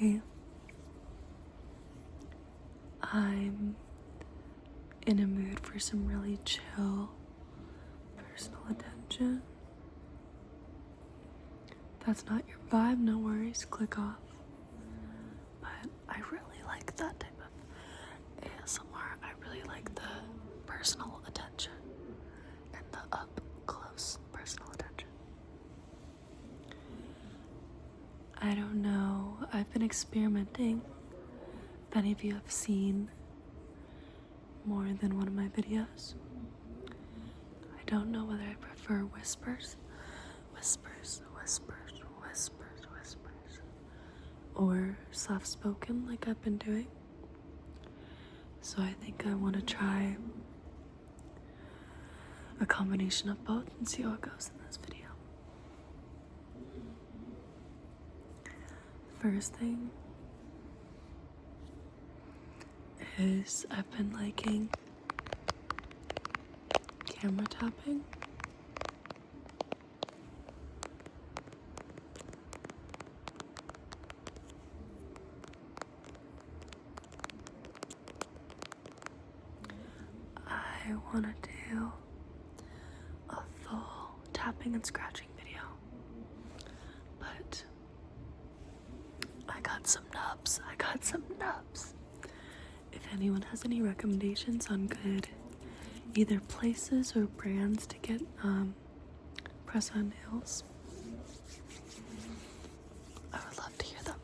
Today, I'm in a mood for some really chill personal attention. If that's not your vibe, no worries, click off. But I really like that type of ASMR. I really like the personal attention and the up close personal attention. I don't know, I've been experimenting. If any of you have seen more than one of my videos, I don't know whether I prefer whispers, or soft spoken like I've been doing. So I think I want to try a combination of both and see how it goes in this video. First thing is I've been liking camera tapping. I want to do a full tapping and scratching video, but I got some nubs. If anyone has any recommendations on good either places or brands to get press-on nails, I would love to hear them.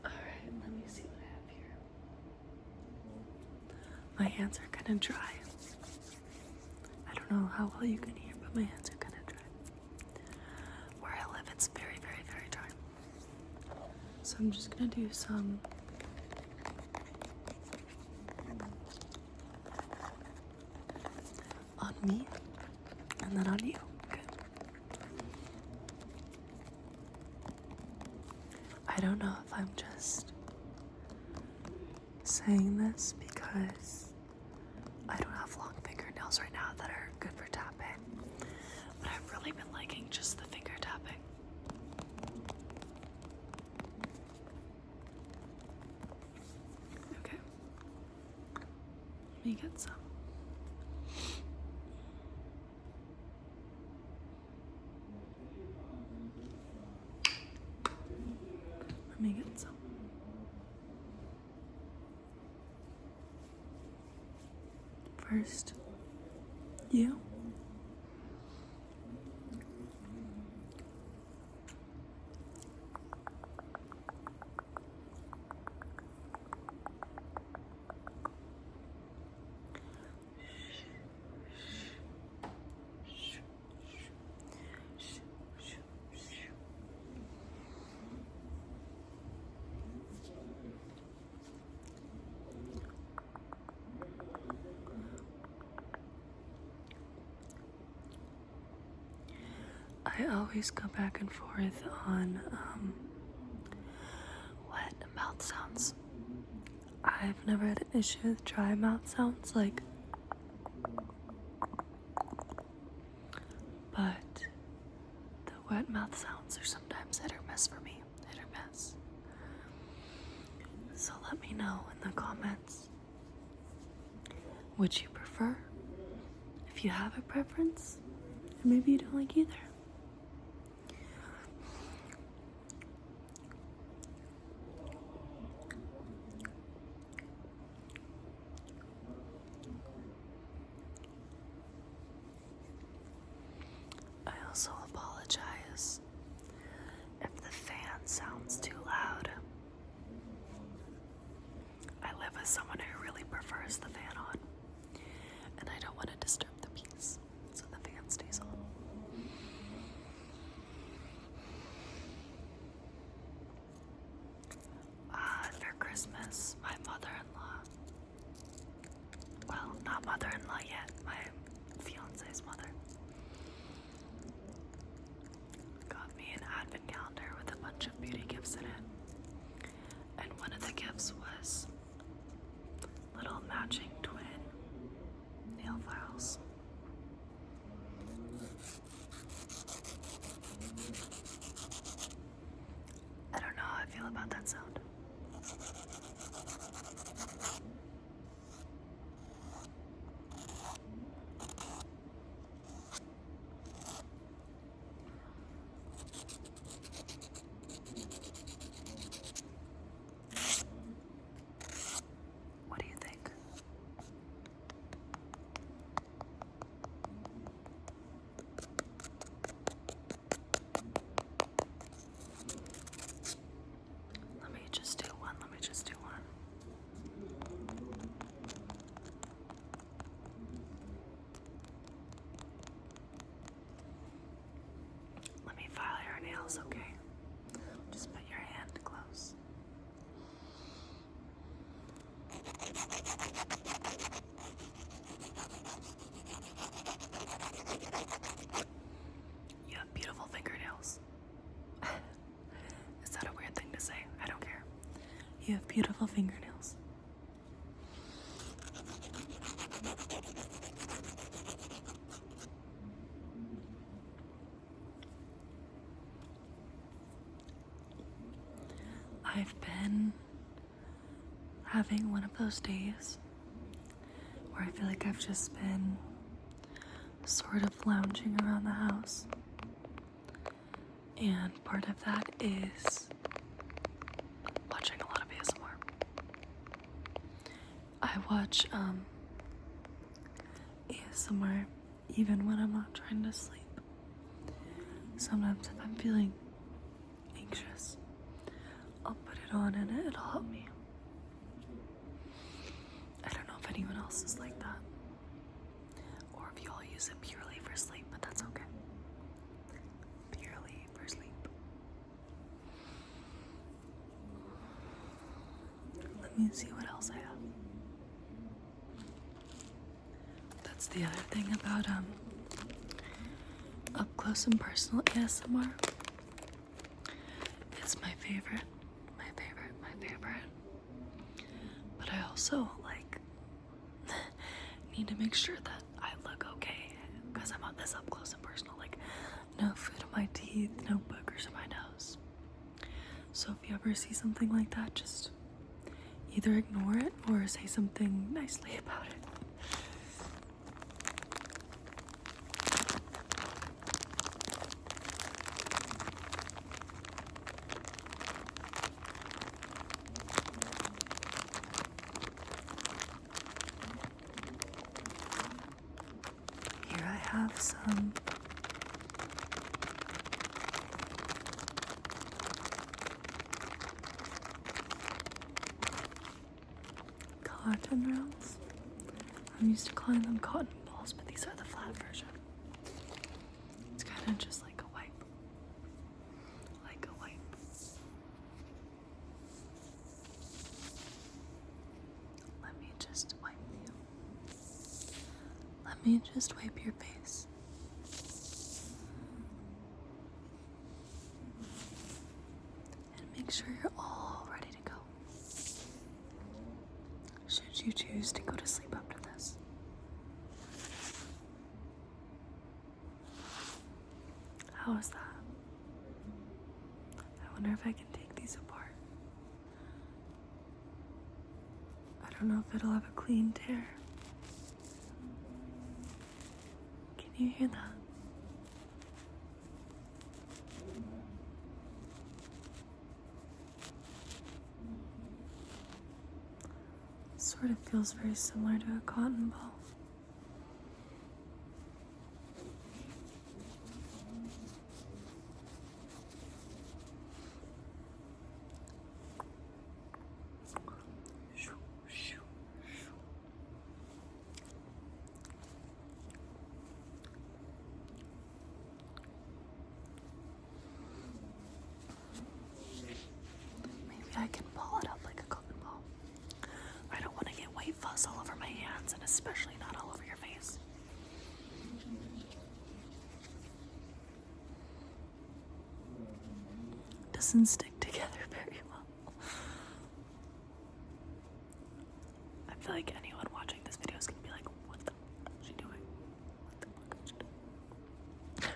Alright, let me see what I have here. My hands are kind of dry. I don't know how well you can hear, but my hands are kind of dry. Where I live, it's very, very, very dry. So I'm just gonna do some on me and then on you. Okay. I don't know if I'm just saying this because I don't have long fingernails right now that are good for tapping, but I've really been liking just the finger tapping. Okay, let me get some. Let me get some. First, you. I always go back and forth on wet mouth sounds. I've never had an issue with dry mouth sounds, but the wet mouth sounds are sometimes hit or miss for me. So let me know in the comments which you prefer, if you have a preference, or maybe you don't like either. I also apologize if the fan sounds too loud. I live with someone who really prefers the fan on, and I don't want to disturb the peace, so the fan stays on. For Christmas, my mother-in-law, well, not mother-in-law yet, my fiance's mother, got me an advent calendar with a bunch of beauty gifts in it. And one of the gifts was little matching twin nail files. about that sound. What do you think? Let me just do one. Let me file your nails, okay? Just put your hand close. You have beautiful fingernails. Is that a weird thing to say? I don't care. You have beautiful fingernails. I've been having one of those days where I feel like I've just been sort of lounging around the house. And part of that is watching a lot of ASMR. I watch ASMR even when I'm not trying to sleep. Sometimes if I'm feeling anxious, I'll put it on and it'll help me. I don't know if anyone else is like that, or if you all use it purely for sleep, but that's okay. Purely for sleep. Let me see what else I have. That's the other thing about up close and personal ASMR. It's my favorite. But I also need to make sure that I look okay because I'm on this up close and personal. Like, no food in my teeth, no boogers in my nose. So if you ever see something like that, just either ignore it or say something nicely about it. Here I have some cotton rounds. I'm used to calling them cotton balls, but these are the flat version. It's kind of just like a wipe. Let me just wipe you. Let me just wipe your face. And make sure you're all ready to go. Should you choose to go to sleep after this. How is that? I wonder if I can take these apart. I don't know if it'll have a clean tear. Can you hear that? Sort of feels very similar to a cotton ball. I can ball it up like a cotton ball. I don't want to get white fuzz all over my hands, and especially not all over your face. Doesn't stick together very well. I feel like anyone watching this video is going to be like, what the fuck is she doing? What the fuck is she doing?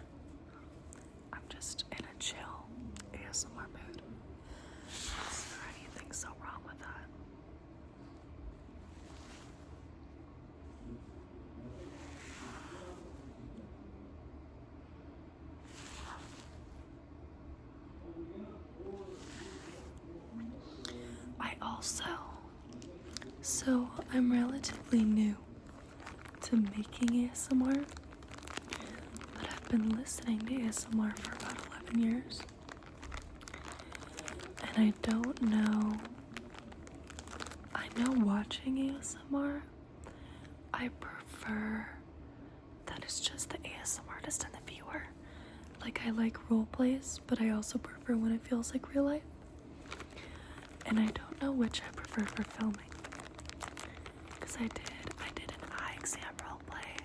I'm just in a chill ASMR mood. So I'm relatively new to making ASMR, but I've been listening to ASMR for about 11 years. And I don't know, I know watching ASMR, I prefer that it's just the ASMR artist and the viewer. Like, I like role plays, but I also prefer when it feels like real life. And I don't know which I prefer for filming. Because I did an eye exam role play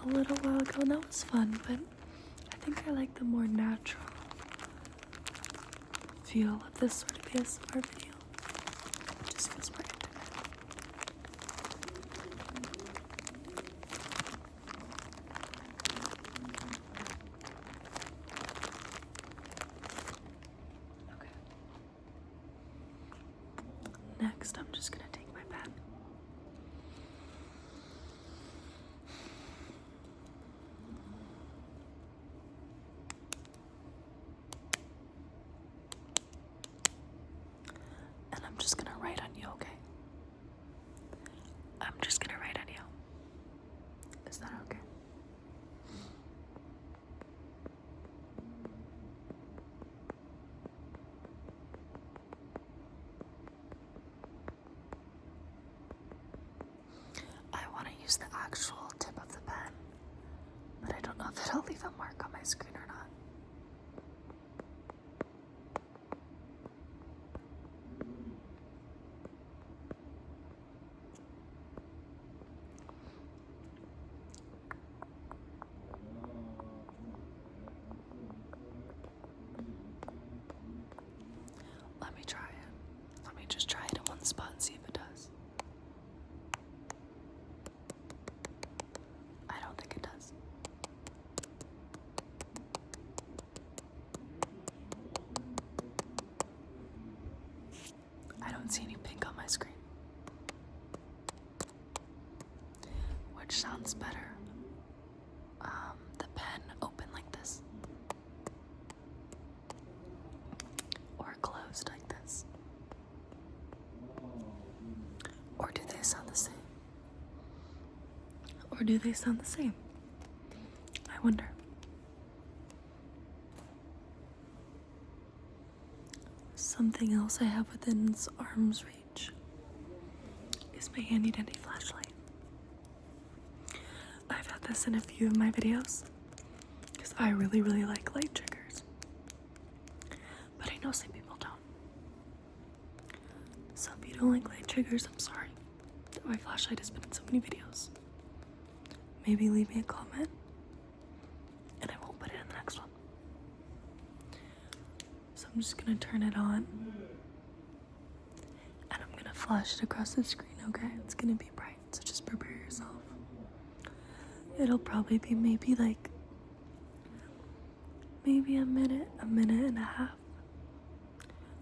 a little while ago, and that was fun, but I think I like the more natural feel of this sort of ASMR video. It just feels more intimate. Okay. Next, I'm just gonna take my pen. And I'm just gonna write on you, okay? I'm just gonna write on you. Is that okay? I want to use the actual tip of the pen, but I don't know if it'll leave a mark on my screen or not. Let me try it. Let me just try it in one spot and see if it does. I don't think it does. I don't see any pink on my screen. Which sounds better? The pen open like this, or closed like this, or do they sound the same? Or do they sound the same? I wonder. Something else I have within arm's reach is my handy dandy flashlight. I've had this in a few of my videos because I really like light triggers, but I know some people don't. So if you don't like light triggers, I'm sorry that my flashlight has been in so many videos. Maybe leave me a comment and I won't put it in the next one. So I'm just gonna turn it on and I'm gonna flash it across the screen, okay? It's gonna be bright, so just prepare yourself. It'll probably be maybe a minute and a half.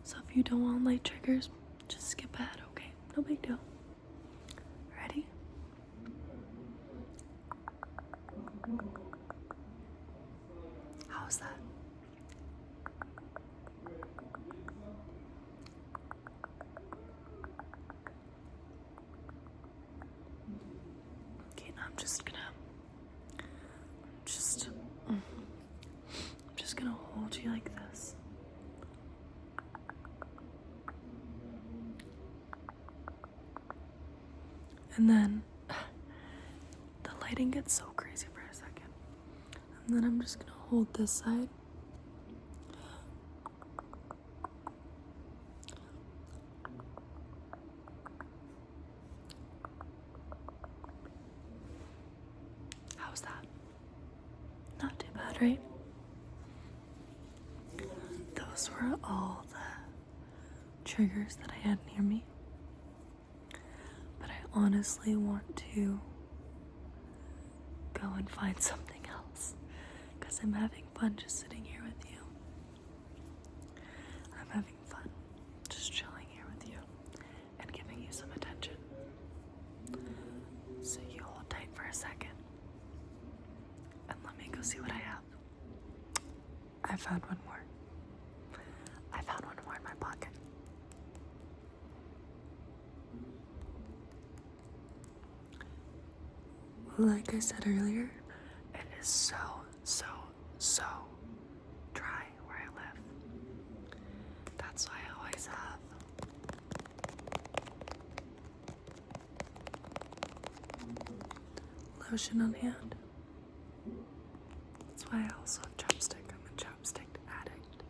So if you don't want light triggers, just skip ahead, okay? No big deal. Ready? How's that? Okay, now I'm just gonna hold you like this. And then the lighting gets so crazy for a second. And then I'm just gonna hold this side. How's that? Not too bad, right? Those were all the triggers that I had near me. But I honestly want to go and find something else because I'm having fun just sitting here with you. I'm having fun just chilling here with you and giving you some attention. So you hold tight for a second and let me go see what I have. I found one more. In my pocket. like I said earlier, it is so dry where I live. That's why I always have lotion on hand. That's why I also have chapstick. I'm a chapstick addict.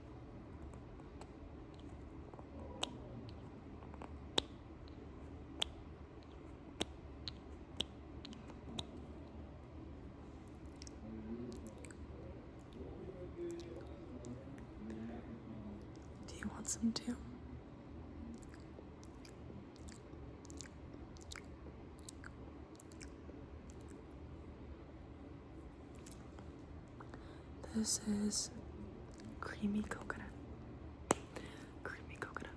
Do you want some too? This is creamy coconut. Creamy coconut.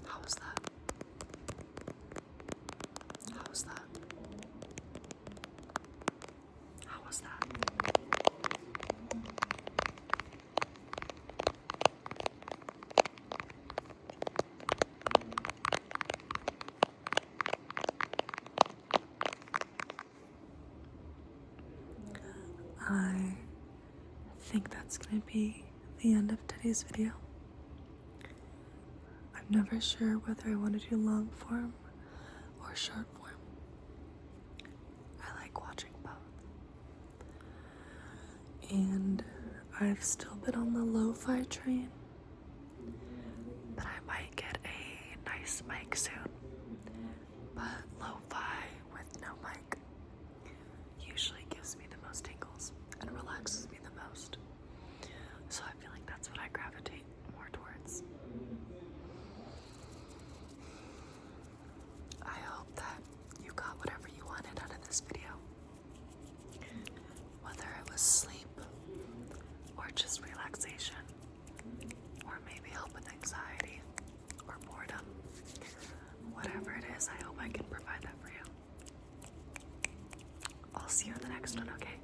How was that? How was that? How was that? I think that's gonna be the end of today's video. I'm never sure whether I want to do long form or short form. I like watching both. And I've still been on the lo-fi train, but I might get a nice mic soon. But lo-fi with no mic usually gives me the most tingles and relaxes me the most. So I feel like that's what I gravitate more towards. I hope that you got whatever you wanted out of this video. Whether it was sleep, or just relaxation, or maybe help with anxiety, or boredom. Whatever it is, I hope I can provide that for you. I'll see you in the next one, okay?